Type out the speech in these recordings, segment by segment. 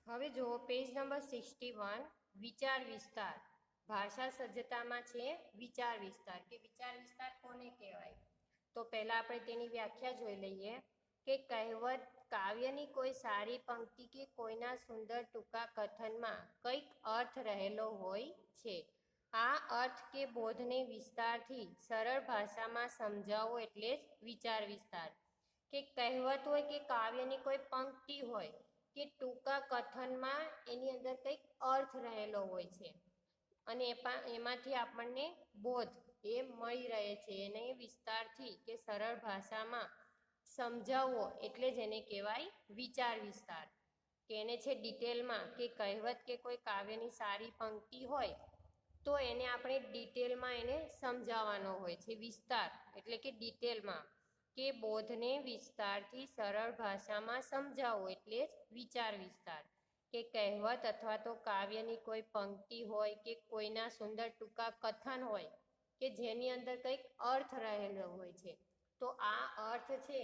હવે જુઓ page number 61 વિચાર વિસ્તાર ભાષા સજ્જતામાં છે વિચાર વિસ્તાર કે વિચાર વિસ્તાર કોને કહેવાય। તો પહેલા આપણે તેની વ્યાખ્યા જોઈ લઈએ કે કહેવત કાવ્યની કોઈ સારી પંક્તિ કે કોઈના સુંદર ટૂંકા કથનમાં કંઈક અર્થ રહેલો હોય છે। આ અર્થ કે બોધને વિસ્તારથી સરળ ભાષામાં સમજાવવો એટલે જ વિચાર વિસ્તાર। કે કહેવત હોય કે કાવ્યની કોઈ પંક્તિ હોય કે ટૂંકા કથનમાં એની અંદર કંઈક અર્થ રહેલો હોય છે અને એમાંથી આપણને બોધ એ મળી રહે છે। એને વિસ્તારથી કે સરળ ભાષામાં સમજાવવો એટલે જ એને કહેવાય વિચાર વિસ્તાર। કે એને છે ડિટેલમાં કે કહેવત કે કોઈ કાવ્યની સારી પંક્તિ હોય તો એને આપણે ડિટેલમાં એને સમજાવવાનો હોય છે। વિસ્તાર એટલે કે ડિટેલમાં કે બોધને વિસ્તારથી સરળ ભાષામાં સમજાવવો એટલે જ વિચાર વિસ્તાર। કે કહેવત અથવા તો કાવ્યની કોઈ પંક્તિ હોય કે કોઈના સુંદર ટૂંકા કથન હોય કે જેની અંદર કંઈક અર્થ રહેલો હોય છે તો આ અર્થ છે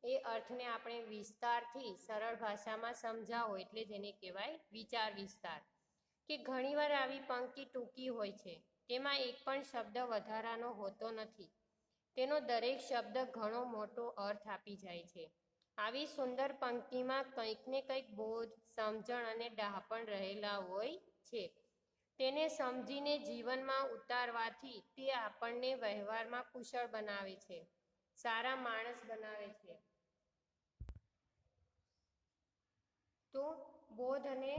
એ અર્થને આપણે વિસ્તારથી સરળ ભાષામાં સમજાવો એટલે જેને કહેવાય વિચાર વિસ્તાર। કે ઘણીવાર આવી પંક્તિ ટૂંકી હોય છે તેમાં એક પણ શબ્દ વધારાનો હોતો નથી, તેનો દરેક શબ્દ ઘણો મોટો અર્થ આપી જાય છે। આવી સુંદર પંક્તિમાં કંઈક ને કંઈક બોધ સમજણ અને ડહાપણ રહેલા હોય છે। તેને સમજીને જીવનમાં ઉતારવાથી તે આપણને વ્યવહારમાં કુશળ બનાવે છે, સારા માણસ બનાવે છે। તો બોધ અને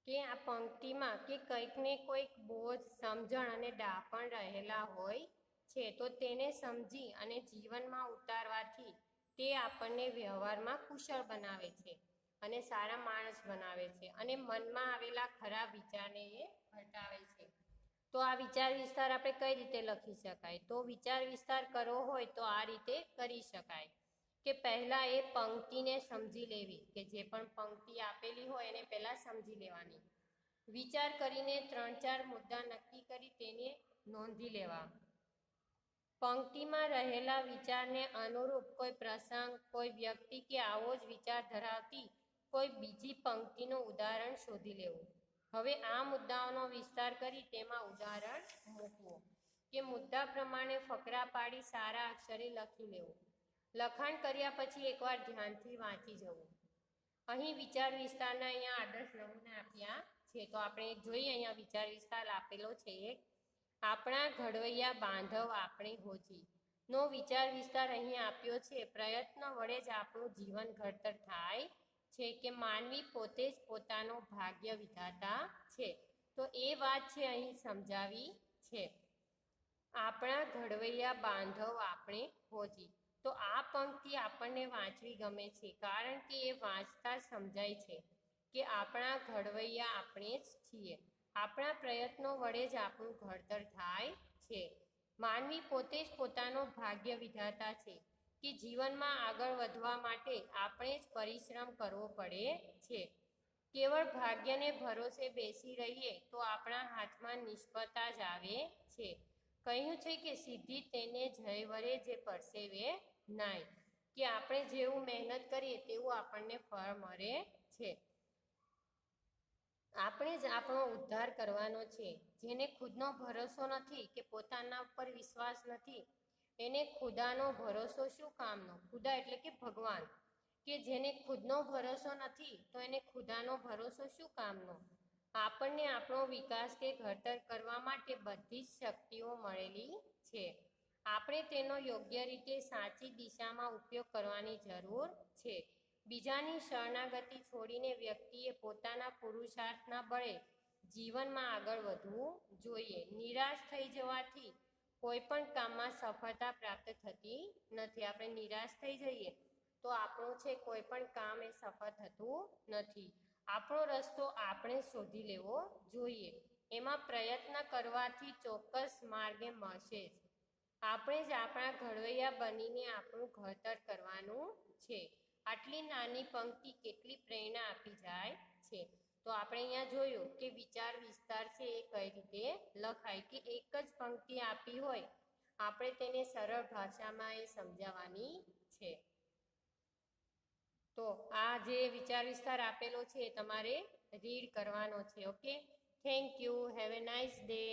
કે આ પંક્તિમાં કે કંઈક ને કોઈક બોધ સમજણ અને ડહાપણ રહેલા હોય છે તો તેને સમજી અને જીવનમાં ઉતારવાથી તે આપણને વ્યવહારમાં કુશળ બનાવે છે અને સારા માણસ બનાવે છે અને મનમાં આવેલા ખરાબ વિચારને એ હટાવે છે। તો આ વિચાર વિસ્તાર આપણે કઈ રીતે લખી શકાય? તો વિચાર વિસ્તાર કરવો હોય તો આ રીતે કરી શકાય કે પહેલા એ પંક્તિને સમજી લેવી, કે જે પણ પંક્તિ આપેલી હોય એને પહેલા સમજી લેવાની, વિચાર કરીને 3-4 મુદ્દા નક્કી કરી તેને નોંધી લેવા। પંક્તિમાં રહેલા વિચારને અનુરૂપ કોઈ પ્રસંગ, કોઈ વ્યક્તિ કે આવો જ વિચાર ધરાવતી કોઈ બીજી પંક્તિનું ઉદાહરણ શોધી લેવું। હવે આ મુદ્દાઓનો વિસ્તાર કરી તેમાં ઉદાહરણ મૂકવું કે મુદ્દા પ્રમાણે ફકરા પાડી સારા અક્ષરે લખી લેવું। લખાણ કર્યા પછી એકવાર ધ્યાનથી વાંચી જવું। અહીં વિચાર વિસ્તારના અહીંયા આદર્શ નમૂના આપ્યા છે તો આપણે જોઈએ અહીંયા વિચાર વિસ્તાર આપેલો છે એક, આપણા ઘડવૈયા બાંધવ આપણે હોજી નો વિચાર વિસ્તાર અહીં આપ્યો છે। પ્રયત્ન વડે જ આપણું જીવન ઘડતર થાય છે કે માનવી પોતે જ પોતાનો ભાગ્ય વિધાતા છે। તો એ વાત છે અહીં સમજાવી છે, આપણા ઘડવૈયા બાંધવ આપણે હોજી। તો આ પંક્તિ આપણને વાંચવી ગમે છે કારણ કે એ વાંચતા સમજાય છે કે આપણા ઘડવૈયા આપણે જ છીએ, આપણા પ્રયત્નો વડે જ આપણું ઘડતર થાય છે। માનવી પોતે જ પોતાનો ભાગ્ય વિધાતા છે કે જીવનમાં આગળ વધવા માટે આપણે જ પરિશ્રમ કરવો પડે છે। કેવળ ભાગ્યને ભરોસે બેસી રહીએ તો આપણા હાથમાં નિષ્ફળતા જ આવે છે। કહ્યું છે કે સિદ્ધિ તેને જય વરે જે પરસેવે નાય, કે આપણે જેવું મહેનત કરીએ તેવું આપણને ફળ મળે છે। આપણે જ આપણો ઉદ્ધાર કરવાનો છે। જેને ખુદનો ભરોસો નથી કે પોતાના ઉપર વિશ્વાસ નથી એને ખુદાનો ભરોસો શું કામનો? ખુદા એટલે કે ભગવાન, કે જેને ખુદનો ભરોસો નથી તો એને ખુદાનો ભરોસો શું કામનો? આપણને આપણો વિકાસ કે ઘડતર કરવા માટે બધી જ શક્તિઓ મળેલી છે, આપણે તેનો યોગ્ય રીતે સાચી દિશામાં ઉપયોગ કરવાની જરૂર છે। બીજાની શરણાગતિ છોડીને વ્યક્તિએ પોતાના પુરુષાર્થના બળે જીવનમાં આગળ વધવું જોઈએ। નિરાશ થઈ જવાથી કોઈ પણ કામમાં સફળતા પ્રાપ્ત થતી નથી। આપણે નિરાશ થઈ જઈએ તો આપણું છે કોઈ પણ કામ એ સફળ થતું નથી। આપણો રસ્તો આપણે શોધી લેવો જોઈએ, એમાં પ્રયત્ન કરવાથી ચોક્કસ માર્ગે મળશે જ। આપણે જ આપણા ઘડવૈયા બનીને આપણું ઘડતર કરવાનું છે। આટલી નાની પંક્તિ કેટલી પ્રેરણા આપી જાય છે। તો આપણે અહીંયા જોયું કે વિચાર વિસ્તાર છે એ કઈ રીતે લખાય, કે એક જ પંક્તિ આપી હોય આપણે તેને સરળ ભાષામાં એ સમજાવવાની છે। તો આ જે વિચાર વિસ્તાર આપેલો છે એ તમારે રીડ કરવાનો છે. Okay, thank you, have a nice day.